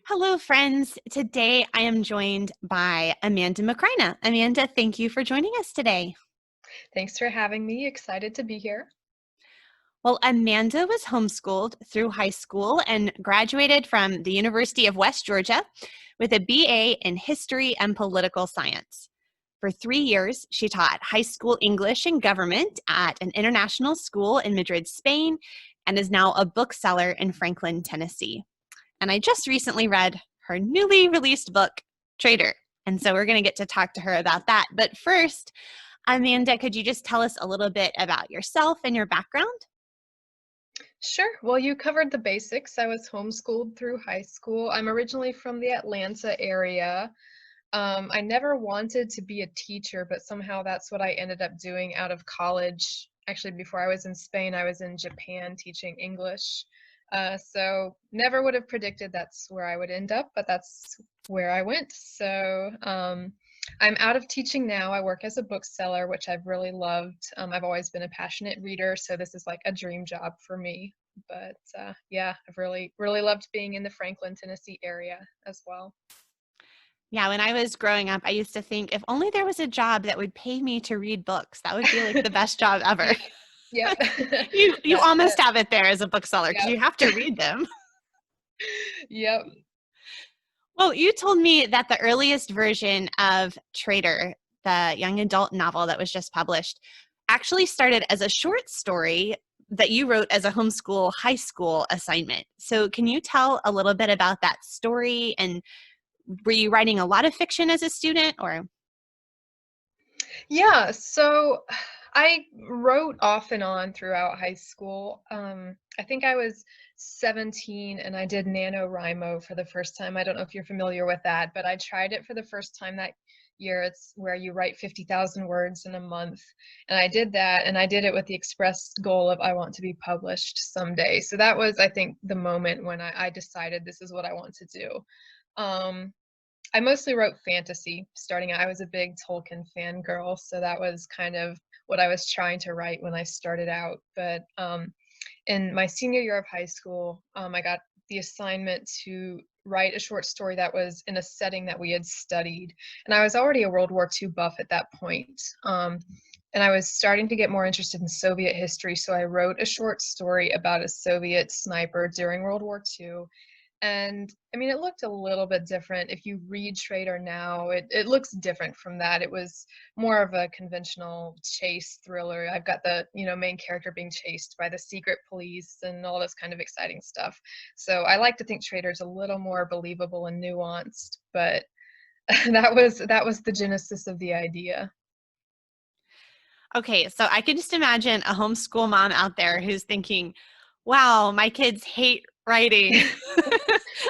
Hello, friends. Today I am joined by Amanda McCrina. Amanda, thank you for joining us today. Thanks for having me. Excited to be here. Well, Amanda was homeschooled through high school and graduated from the University of West Georgia with a BA in History and Political Science. For 3 years, she taught high school English and government at an international school in Madrid, Spain, and is now a bookseller in Franklin, Tennessee. And I just recently read her newly released book, Traitor. And so we're going to get to talk to her about that. But first, Amanda, could you just tell us a little bit about yourself and your background? Sure. Well, you covered the basics. I was homeschooled through high school. I'm originally from the Atlanta area. I never wanted to be a teacher, but somehow that's what I ended up doing out of college. Actually, before I was in Spain, I was in Japan teaching English. So never would have predicted that's where I would end up, but that's where I went. So I'm out of teaching now. I work as a bookseller, which I've really loved. I've always been a passionate reader, so this is like a dream job for me. But yeah, I've really loved being in the Franklin, Tennessee area as well. Yeah, when I was growing up, I used to think if only there was a job that would pay me to read books, that would be like the best job ever. Yeah, yep. You That almost have it there as a bookseller because yep. you have to read them. Yep. Well, you told me that the earliest version of Traitor, the young adult novel that was just published, actually started as a short story that you wrote as a homeschool high school assignment. So, can you tell a little bit about that story? And were you writing a lot of fiction as a student or? Yeah, so I wrote off and on throughout high school. I think I was 17 and I did Nanowrimo for the first time. I don't know if you're familiar with that, but I tried it for the first time that year. It's where you write 50,000 words in a month. And I did that, and I did it with the express goal of I want to be published someday. So that was, I think, the moment when I decided this is what I want to do. Um, I mostly wrote fantasy starting out. I was a big Tolkien fangirl, so that was kind of what I was trying to write when I started out. But in my senior year of high school, I got the assignment to write a short story that was in a setting that we had studied. And I was already a World War II buff at that point. And I was starting to get more interested in Soviet history, so I wrote a short story about a Soviet sniper during World War II. And I mean, it looked a little bit different. If you read Traitor now, it looks different from that. It was more of a conventional chase thriller. I've got the, main character being chased by the secret police and all this kind of exciting stuff. So I like to think Traitor's a little more believable and nuanced, but that was the genesis of the idea. Okay, so I can just imagine a homeschool mom out there who's thinking, wow, my kids hate writing.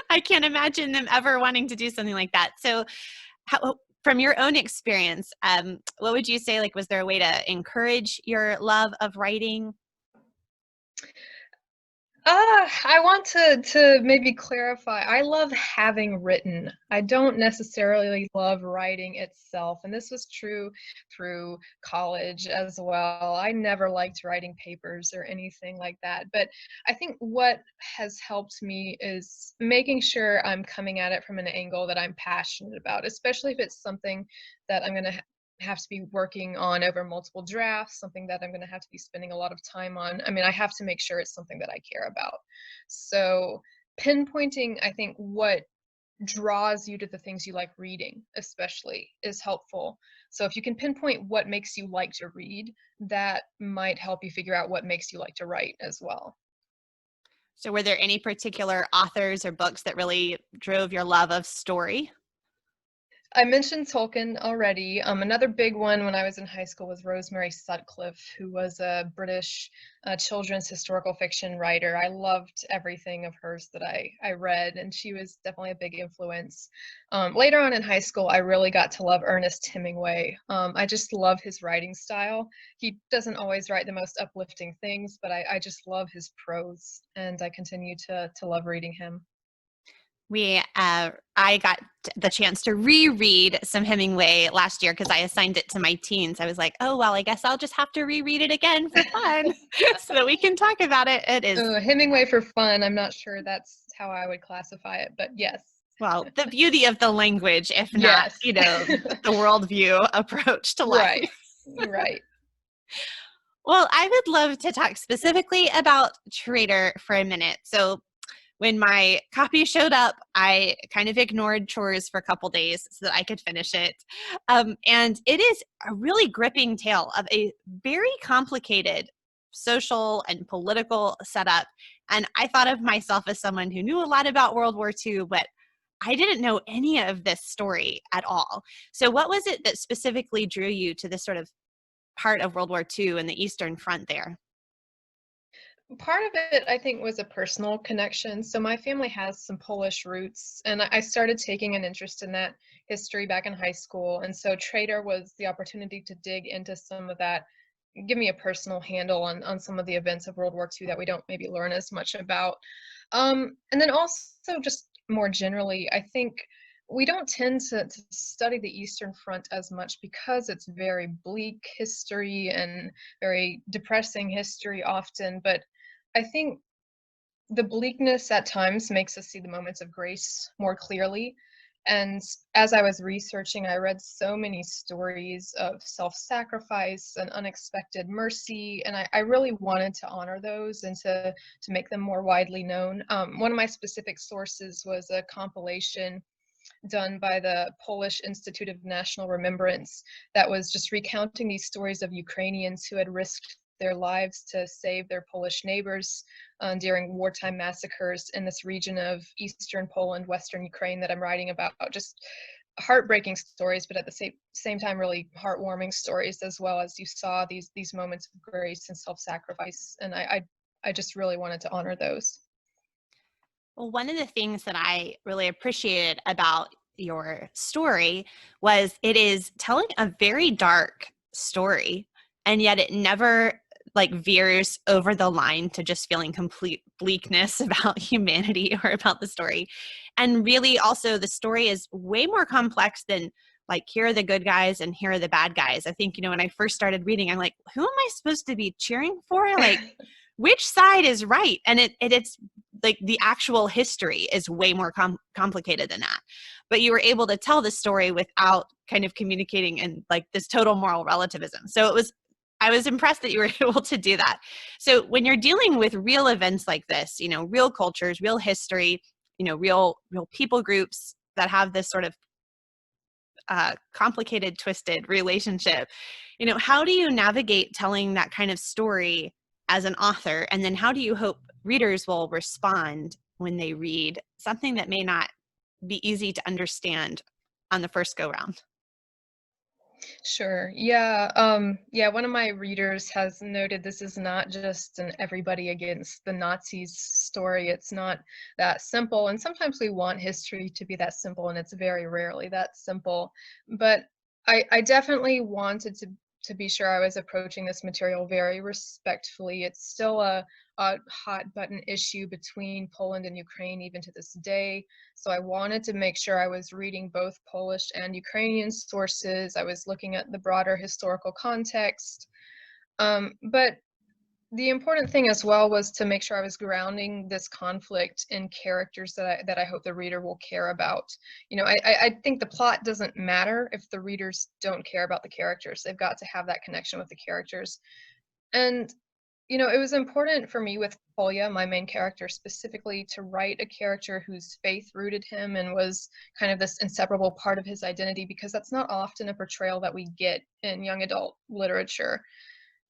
I can't imagine them ever wanting to do something like that. So, from your own experience, what would you say? Like, was there a way to encourage your love of writing? I want to maybe clarify. I love having written. I don't necessarily love writing itself, and this was true through college as well. I never liked writing papers or anything like that. But I think what has helped me is making sure I'm coming at it from an angle that I'm passionate about, especially if it's something that I'm going to have to be working on over multiple drafts, something that I'm going to have to be spending a lot of time on. I mean, I have to make sure it's something that I care about. So, pinpointing, I think, what draws you to the things you like reading, especially, is helpful. So, if you can pinpoint what makes you like to read, that might help you figure out what makes you like to write as well. So, were there any particular authors or books that really drove your love of story? I mentioned Tolkien already. Another big one when I was in high school was Rosemary Sutcliffe, who was a British children's historical fiction writer. I loved everything of hers that I read, and she was definitely a big influence. Later on in high school, I really got to love Ernest Hemingway. I just love his writing style. He doesn't always write the most uplifting things, but I just love his prose, and I continue to love reading him. I got the chance to reread some Hemingway last year because I assigned it to my teens. I was like, oh, well, I guess I'll just have to reread it again for fun so that we can talk about it. It is, Hemingway for fun. I'm not sure that's how I would classify it, but yes. Well, the beauty of the language, if not, Yes. the worldview approach to Right. life. Right. Well, I would love to talk specifically about Traitor for a minute. So when my copy showed up, I kind of ignored chores for a couple days so that I could finish it. And it is a really gripping tale of a very complicated social and political setup. And I thought of myself as someone who knew a lot about World War II, but I didn't know any of this story at all. So what was it that specifically drew you to this sort of part of World War II and the Eastern Front there? Part of it, I think, was a personal connection. So my family has some Polish roots, and I started taking an interest in that history back in high school. And so Trader was the opportunity to dig into some of that, give me a personal handle on some of the events of World War II that we don't maybe learn as much about. And then also just more generally, I think we don't tend to study the Eastern Front as much because it's very bleak history and very depressing history often. But I think the bleakness at times makes us see the moments of grace more clearly. And as I was researching, I read so many stories of self sacrifice and unexpected mercy. And I really wanted to honor those and to make them more widely known. One of my specific sources was a compilation done by the Polish Institute of National Remembrance that was just recounting these stories of Ukrainians who had risked their lives to save their Polish neighbors during wartime massacres in this region of Eastern Poland, Western Ukraine that I'm writing about. Just heartbreaking stories, but at the same time, really heartwarming stories as well. As you saw these moments of grace and self-sacrifice, and I just really wanted to honor those. Well, one of the things that I really appreciated about your story was it is telling a very dark story, and yet it never like veers over the line to just feeling complete bleakness about humanity or about the story. And really also the story is way more complex than like here are the good guys and here are the bad guys. I think, when I first started reading, I'm like, who am I supposed to be cheering for? Like which side is right? And it's like the actual history is way more complicated than that. But you were able to tell the story without kind of communicating in like this total moral relativism. So I was impressed that you were able to do that. So when you're dealing with real events like this, real cultures, real history, real people groups that have this sort of complicated, twisted relationship, how do you navigate telling that kind of story as an author? And then how do you hope readers will respond when they read something that may not be easy to understand on the first go round? Sure. Yeah. Yeah. One of my readers has noted this is not just an everybody against the Nazis story. It's not that simple. And sometimes we want history to be that simple, and it's very rarely that simple. But I definitely wanted to be sure I was approaching this material very respectfully. It's still a hot button issue between Poland and Ukraine even to this day. So I wanted to make sure I was reading both Polish and Ukrainian sources. I was looking at the broader historical context. But the important thing as well was to make sure I was grounding this conflict in characters that I hope the reader will care about. I think the plot doesn't matter if the readers don't care about the characters. They've got to have that connection with the characters. And it was important for me with Polya, my main character specifically, to write a character whose faith rooted him and was kind of this inseparable part of his identity, because that's not often a portrayal that we get in young adult literature.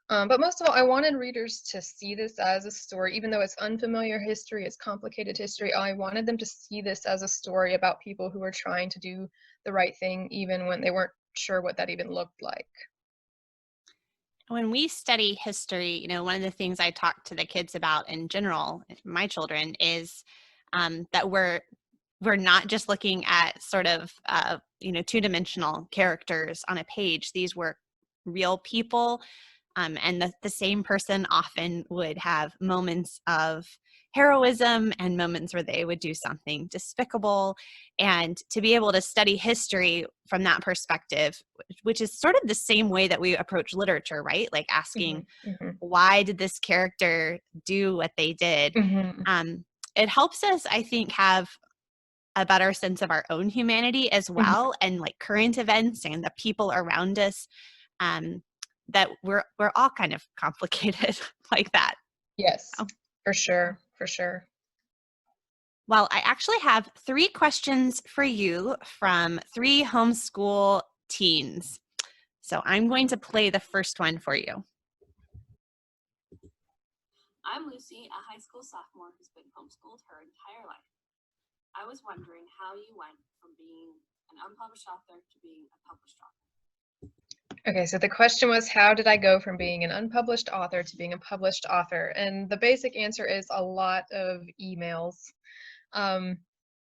But most of all, I wanted readers to see this as a story, even though it's unfamiliar history, it's complicated history. I wanted them to see this as a story about people who were trying to do the right thing, even when they weren't sure what that even looked like. When we study history, one of the things I talk to the kids about in general, my children, is that we're not just looking at sort of two-dimensional characters on a page. These were real people, and the same person often would have moments of heroism and moments where they would do something despicable. And to be able to study history from that perspective, which is sort of the same way that we approach literature, right? Like Hmm. asking, Hmm. why did this character do what they did? Hmm. Um, it helps us, I think, have a better sense of our own humanity as well, and like current events and the people around us, that we're all kind of complicated like that. Yes, for sure, for sure. Well, I actually have 3 questions for you from 3 homeschool teens. So I'm going to play the first one for you. I'm Lucy, a high school sophomore who's been homeschooled her entire life. I was wondering how you went from being an unpublished author to being a published author. Okay, so the question was, how did I go from being an unpublished author to being a published author? And the basic answer is a lot of emails.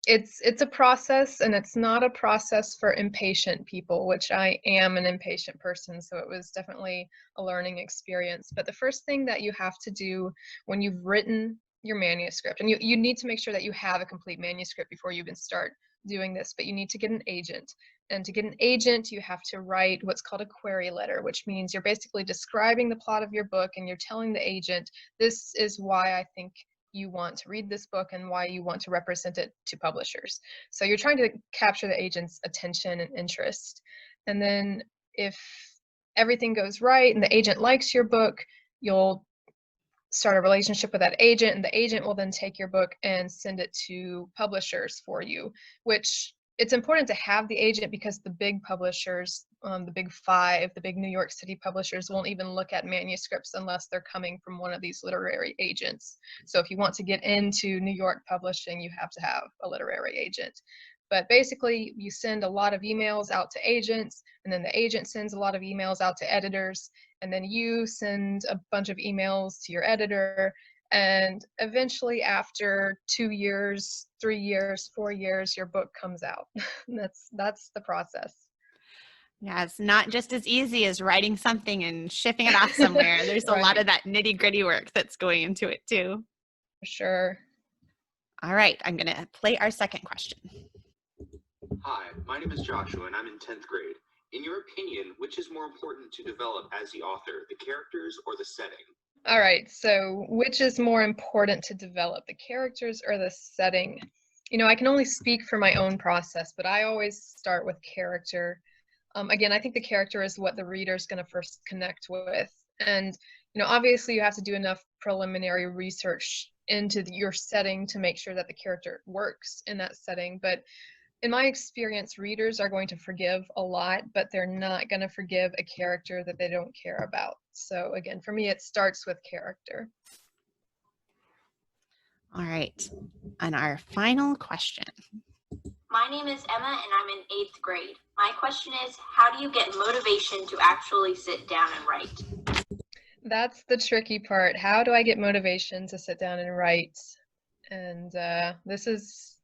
It's a process, and it's not a process for impatient people, which I am an impatient person, so it was definitely a learning experience. But the first thing that you have to do when you've written your manuscript, and you need to make sure that you have a complete manuscript before you even start doing this, but you need to get an agent. And to get an agent, you have to write what's called a query letter, which means you're basically describing the plot of your book, and you're telling the agent, this is why I think you want to read this book and why you want to represent it to publishers. So you're trying to capture the agent's attention and interest. And then if everything goes right and the agent likes your book, you'll start a relationship with that agent, and the agent will then take your book and send it to publishers for you, which it's important to have the agent because the big publishers, the big 5, the big New York City publishers won't even look at manuscripts unless they're coming from one of these literary agents. So if you want to get into New York publishing, you have to have a literary agent. But basically, you send a lot of emails out to agents, and then the agent sends a lot of emails out to editors, and then you send a bunch of emails to your editor, and eventually after 2 years, 3 years, 4 years, your book comes out. That's the process. Yeah, it's not just as easy as writing something and shipping it off somewhere. There's a lot of that nitty-gritty work that's going into it too. For sure. All right, I'm going to play our second question. Hi, my name is Joshua, and I'm in 10th grade. In your opinion, which is more important to develop as the author, the characters or the setting? All right, so which is more important to develop, the characters or the setting? You know, I can only speak for my own process, but I always start with character. Again, I think the character is what the reader is going to first connect with. And, you know, obviously you have to do enough preliminary research into your setting to make sure that the character works in that setting. But in my experience, readers are going to forgive a lot, but they're not going to forgive a character that they don't care about. So again, for me, it starts with character. All right, and our final question. My name is Emma, and I'm in 8th grade. My question is, how do you get motivation to actually sit down and write? That's the tricky part. How do I get motivation to sit down and write? And this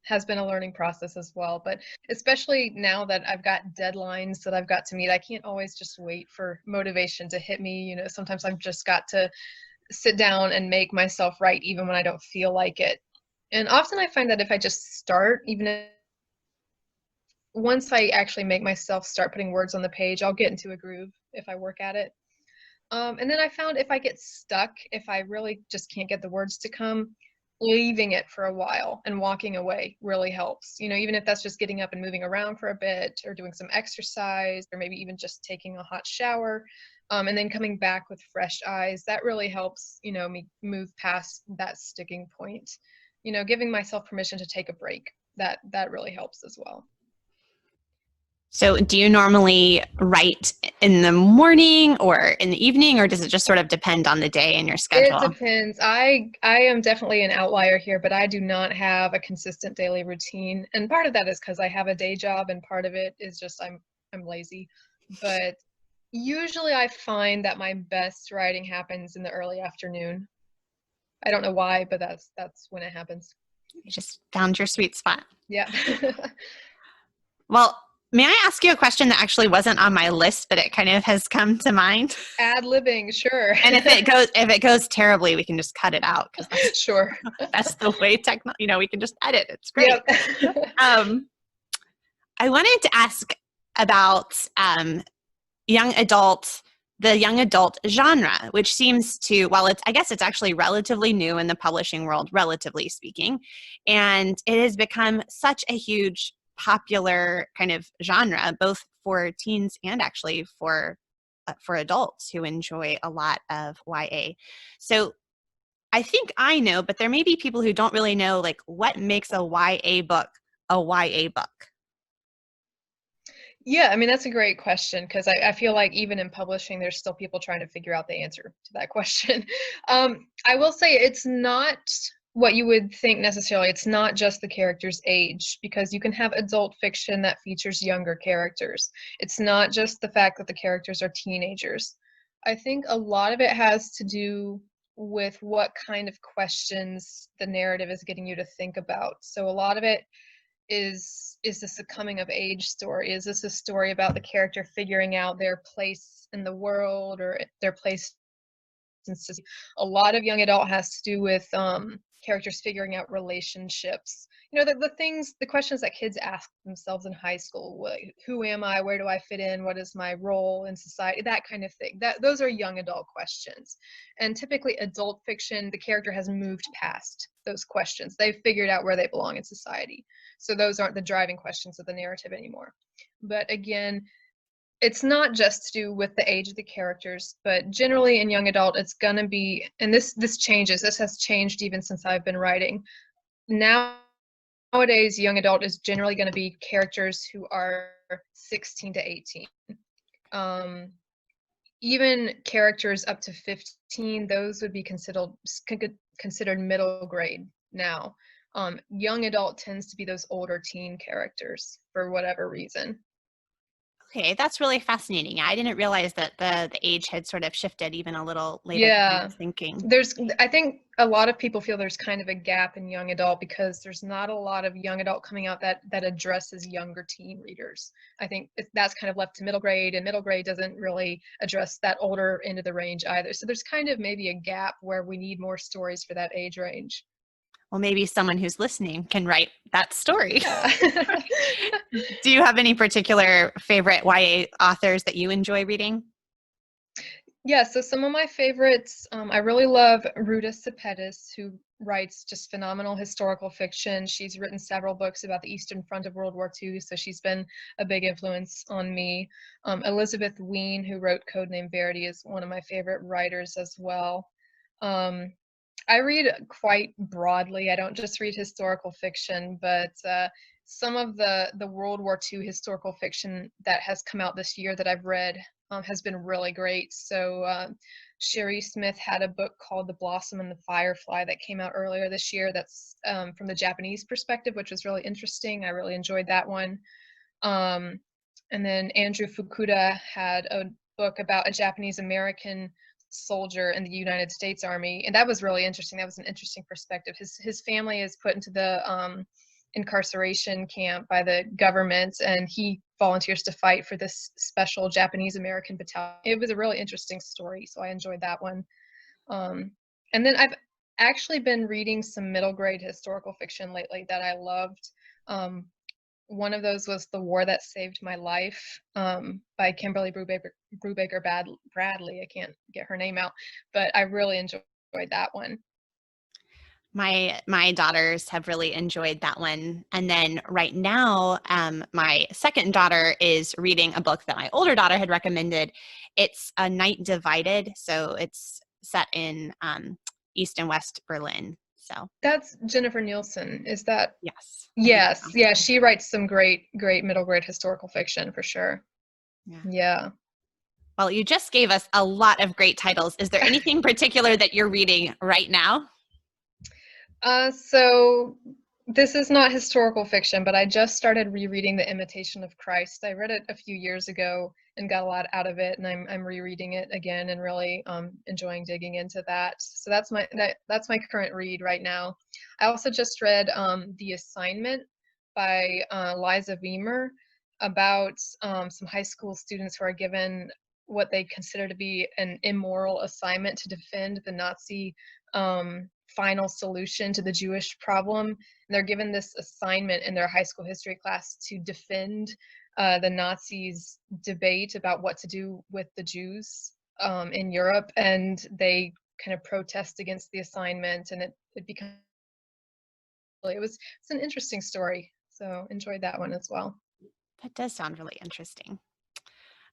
has been a learning process as well, but especially now that I've got deadlines that I've got to meet, I can't always just wait for motivation to hit me. You know, sometimes I've just got to sit down and make myself write even when I don't feel like it. And often I find that if I just start, even if once I actually make myself start putting words on the page, I'll get into a groove if I work at it. And then I found if I get stuck, if I really just can't get the words to come, leaving it for a while and walking away really helps. You know, even if that's just getting up and moving around for a bit or doing some exercise or maybe even just taking a hot shower, and then coming back with fresh eyes, that really helps, you know, me move past that sticking point. You know, giving myself permission to take a break, that really helps as well. So do you normally write in the morning or in the evening, or does it just sort of depend on the day and your schedule? It depends. I am definitely an outlier here, but I do not have a consistent daily routine. And part of that is because I have a day job, and part of it is just I'm lazy. But usually I find that my best writing happens in the early afternoon. I don't know why, but that's when it happens. You just found your sweet spot. Yeah. Well, may I ask you a question that actually wasn't on my list, but it kind of has come to mind? Ad-libbing, sure. And if it goes terribly, we can just cut it out. Sure. That's the way we can just edit. It's great. Yep. I wanted to ask about young adult the young adult genre, which seems to, well, I guess it's actually relatively new in the publishing world, relatively speaking. And it has become such a huge popular kind of genre, both for teens and actually for adults who enjoy a lot of YA. So I think I know, but there may be people who don't really know, like, what makes a YA book a YA book. Yeah, I mean, that's a great question because I feel like even in publishing, there's still people trying to figure out the answer to that question. I will say it's not what you would think necessarily. It's not just the character's age, because you can have adult fiction that features younger characters. It's not just the fact that the characters are teenagers. I think a lot of it has to do with what kind of questions the narrative is getting you to think about. So a lot of it is this a coming of age story? Is this a story about the character figuring out their place in the world or their place in society? A lot of young adult has to do with characters figuring out relationships. You know, the questions that kids ask themselves in high school. Who am I? Where do I fit in? What is my role in society? That kind of thing. Those are young adult questions. And typically adult fiction, the character has moved past those questions. They've figured out where they belong in society. So those aren't the driving questions of the narrative anymore. But again, it's not just to do with the age of the characters, but generally in young adult, it's going to be, and this changes. This has changed even since I've been writing. Nowadays, young adult is generally going to be characters who are 16 to 18. Even characters up to 15, those would be considered middle grade now. Young adult tends to be those older teen characters for whatever reason. Okay, that's really fascinating. I didn't realize that the age had sort of shifted even a little later than I was thinking. I think a lot of people feel there's kind of a gap in young adult because there's not a lot of young adult coming out that addresses younger teen readers. I think that's kind of left to middle grade, and middle grade doesn't really address that older end of the range either. So there's kind of maybe a gap where we need more stories for that age range. Well, maybe someone who's listening can write that story. Yeah. Do you have any particular favorite YA authors that you enjoy reading? Yeah, so some of my favorites, I really love Ruta Sepetys, who writes just phenomenal historical fiction. She's written several books about the Eastern Front of World War II, so she's been a big influence on me. Elizabeth Wein, who wrote Codename Verity, is one of my favorite writers as well. I read quite broadly. I don't just read historical fiction, but some of the World War II historical fiction that has come out this year that I've read has been really great. So Sherry Smith had a book called The Blossom and the Firefly that came out earlier this year that's from the Japanese perspective, which was really interesting. I really enjoyed that one. And then Andrew Fukuda had a book about a Japanese American soldier in the United States Army, and that was really interesting. That was an interesting perspective. His family is put into the incarceration camp by the government, and he volunteers to fight for this special Japanese American battalion. It was a really interesting story, so I enjoyed that one. And then I've actually been reading some middle grade historical fiction lately that I loved. One of those was The War That Saved My Life by Kimberly Brubaker Bradley. I can't get her name out, but I really enjoyed that one. My daughters have really enjoyed that one. And then right now, my second daughter is reading a book that my older daughter had recommended. It's A Night Divided. So it's set in East and West Berlin. So that's Jennifer Nielsen. Is that? Yes. Yes. Yeah. She writes some great middle grade historical fiction for sure. Yeah. Well, you just gave us a lot of great titles. Is there anything particular that you're reading right now? So this is not historical fiction, but I just started rereading The Imitation of Christ. I read it a few years ago and got a lot out of it, and I'm rereading it again and really enjoying digging into that. So that's my current read right now. I also just read The Assignment by Liza Weimer about some high school students who are given what they consider to be an immoral assignment to defend the Nazi final solution to the Jewish problem. And they're given this assignment in their high school history class to defend the Nazis' debate about what to do with the Jews in Europe, and they kind of protest against the assignment, and it becomes it's an interesting story. So enjoyed that one as well. That does sound really interesting.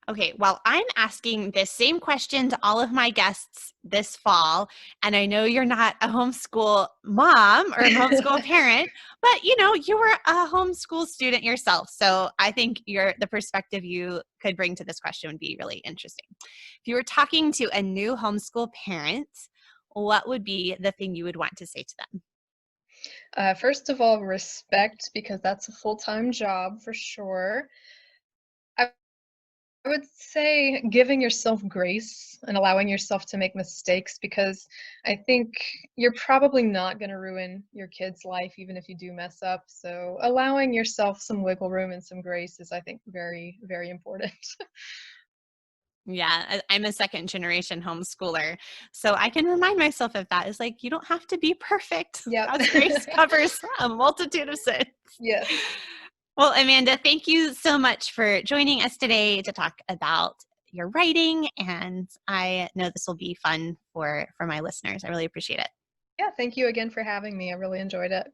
Okay, well, I'm asking this same question to all of my guests this fall, and I know you're not a homeschool mom or a homeschool parent, but you were a homeschool student yourself. So I think the perspective you could bring to this question would be really interesting. If you were talking to a new homeschool parent, what would be the thing you would want to say to them? First of all, respect, because that's a full-time job for sure. I would say giving yourself grace and allowing yourself to make mistakes, because I think you're probably not going to ruin your kid's life even if you do mess up. So allowing yourself some wiggle room and some grace is, I think, very, very important. Yeah, I'm a second generation homeschooler, so I can remind myself of that. It's like, you don't have to be perfect. Yep. God's grace covers a multitude of sins. Yes. Well, Amanda, thank you so much for joining us today to talk about your writing, and I know this will be fun for my listeners. I really appreciate it. Yeah, thank you again for having me. I really enjoyed it.